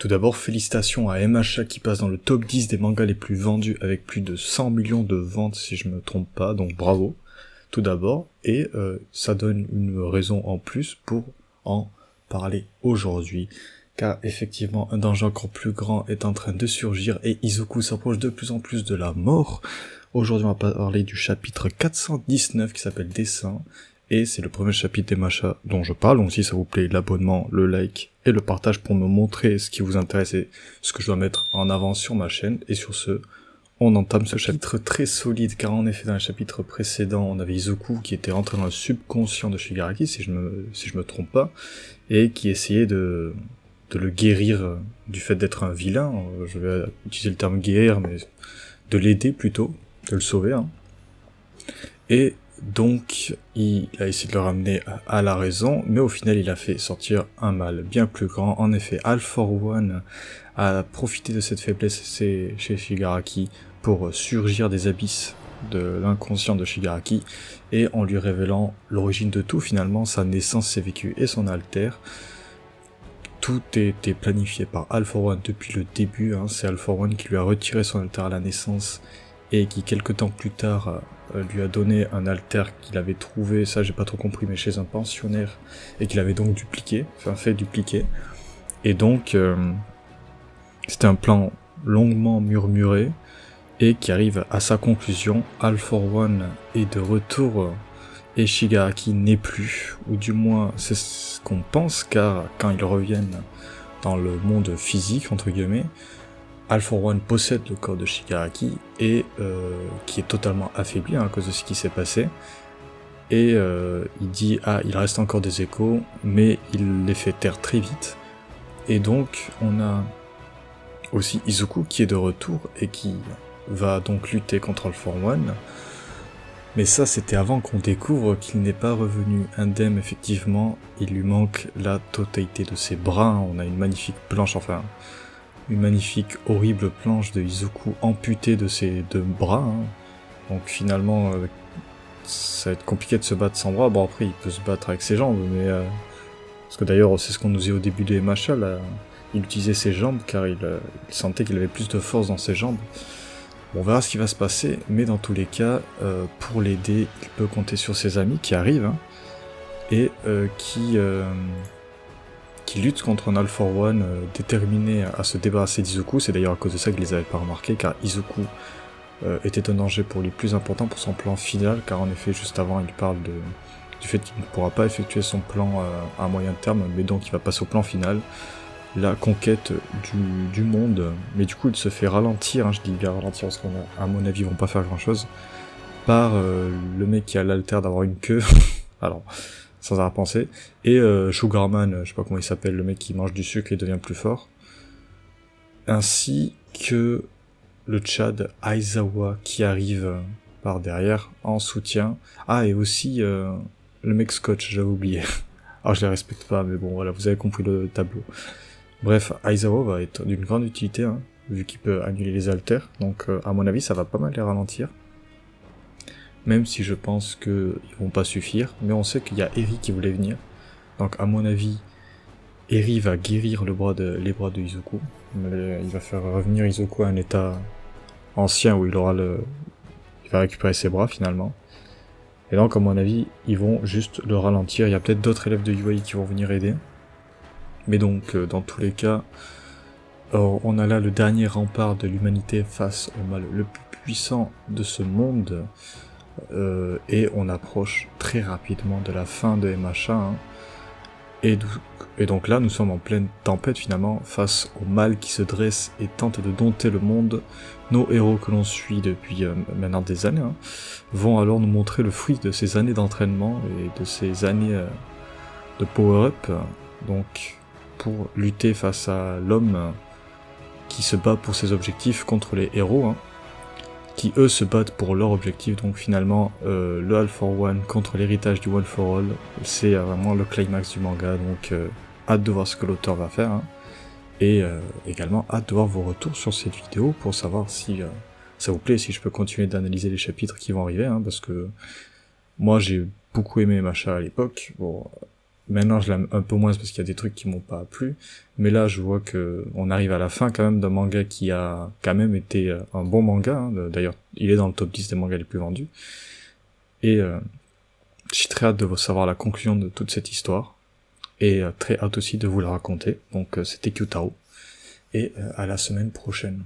Tout d'abord, félicitations à MHA qui passe dans le top 10 des mangas les plus vendus avec plus de 100 millions de ventes si je me trompe pas, donc bravo, tout d'abord, et ça donne une raison en plus pour en parler aujourd'hui, car effectivement un danger encore plus grand est en train de surgir et Izuku s'approche de plus en plus de la mort. Aujourd'hui on va parler du chapitre 419 qui s'appelle Dessin, et c'est le premier chapitre des machas dont je parle, donc si ça vous plaît, l'abonnement, le like et le partage pour me montrer ce qui vous intéresse et ce que je dois mettre en avant sur ma chaîne. Et sur ce, on entame ce chapitre très solide, car en effet dans le chapitre précédent, on avait Izuku qui était rentré dans le subconscient de Shigaraki, si je me trompe pas, et qui essayait de le guérir du fait d'être un vilain, je vais utiliser le terme guérir, mais de l'aider plutôt, de le sauver, hein. Et donc, il a essayé de le ramener à la raison, mais au final, il a fait sortir un mal bien plus grand. En effet, All for One a profité de cette faiblesse chez Shigaraki pour surgir des abysses de l'inconscient de Shigaraki, et en lui révélant l'origine de tout, finalement, sa naissance, ses vécus et son alter. Tout était planifié par All for One depuis le début, hein. C'est All for One qui lui a retiré son alter à la naissance, et qui quelque temps plus tard lui a donné un alter qu'il avait trouvé, ça j'ai pas trop compris, mais chez un pensionnaire, et qu'il avait donc fait dupliquer. Et donc c'était un plan longuement murmuré, et qui arrive à sa conclusion. All for One est de retour, et Shigaraki n'est plus, ou du moins c'est ce qu'on pense, car quand ils reviennent dans le monde physique, entre guillemets, All for One possède le corps de Shigaraki, et qui est totalement affaibli à cause de ce qui s'est passé, et il dit « Ah, il reste encore des échos », mais il les fait taire très vite, et donc on a aussi Izuku qui est de retour, et qui va donc lutter contre All for One, mais ça c'était avant qu'on découvre qu'il n'est pas revenu indemne. Effectivement, il lui manque la totalité de ses bras, on a une magnifique planche, une magnifique, horrible planche de Izuku amputée de ses deux bras, hein. Donc finalement, ça va être compliqué de se battre sans bras. Bon, après, il peut se battre avec ses jambes, mais... parce que d'ailleurs, c'est ce qu'on nous dit au début des machas, là. Il utilisait ses jambes, car il sentait qu'il avait plus de force dans ses jambes. Bon, on verra ce qui va se passer, mais dans tous les cas, pour l'aider, il peut compter sur ses amis qui arrivent, hein, et qui lutte contre un All for One déterminé à se débarrasser d'Izuku. C'est d'ailleurs à cause de ça qu'ils les avaient pas remarqués, car Izuku était un danger pour lui plus important pour son plan final, car en effet juste avant il parle du fait qu'il ne pourra pas effectuer son plan à moyen terme, mais donc il va passer au plan final, la conquête du monde. Mais du coup il se fait ralentir, hein, je dis bien ralentir parce qu'à mon avis ils vont pas faire grand chose, par le mec qui a l'alter d'avoir une queue, alors... sans arrière-pensée, et Sugarman, je sais pas comment il s'appelle, le mec qui mange du sucre et devient plus fort, ainsi que le Tchad Aizawa qui arrive par derrière en soutien. Ah, et aussi le mec Scotch, j'avais oublié. Alors je les respecte pas, mais bon voilà, vous avez compris le tableau. Bref, Aizawa va être d'une grande utilité, hein, vu qu'il peut annuler les haltères, donc à mon avis ça va pas mal les ralentir. Même si je pense qu'ils vont pas suffire, mais on sait qu'il y a Eri qui voulait venir, donc à mon avis, Eri va guérir les bras de Izuku, il va faire revenir Izuku à un état ancien où il va récupérer ses bras finalement, et donc à mon avis, ils vont juste le ralentir. Il y a peut-être d'autres élèves de UAI qui vont venir aider, mais donc dans tous les cas, on a là le dernier rempart de l'humanité face au mal le plus puissant de ce monde. Et on approche très rapidement de la fin de MHA, hein. Et donc là nous sommes en pleine tempête finalement, face au mal qui se dresse et tente de dompter le monde. Nos héros que l'on suit depuis maintenant des années, hein, vont alors nous montrer le fruit de ces années d'entraînement et de ces années de power-up, donc pour lutter face à l'homme qui se bat pour ses objectifs contre les héros, hein, qui eux se battent pour leur objectif. Donc finalement le All for One contre l'héritage du One for All, c'est vraiment le climax du manga, donc hâte de voir ce que l'auteur va faire, hein. Et également hâte de voir vos retours sur cette vidéo pour savoir si ça vous plaît, si je peux continuer d'analyser les chapitres qui vont arriver, hein, parce que moi j'ai beaucoup aimé Macha à l'époque. Bon, Maintenant, je l'aime un peu moins parce qu'il y a des trucs qui m'ont pas plu. Mais là, je vois que on arrive à la fin quand même d'un manga qui a quand même été un bon manga. Hein. D'ailleurs, il est dans le top 10 des mangas les plus vendus. Et j'ai très hâte de savoir la conclusion de toute cette histoire. Et très hâte aussi de vous la raconter. Donc, c'était Kyutaro. Et à la semaine prochaine.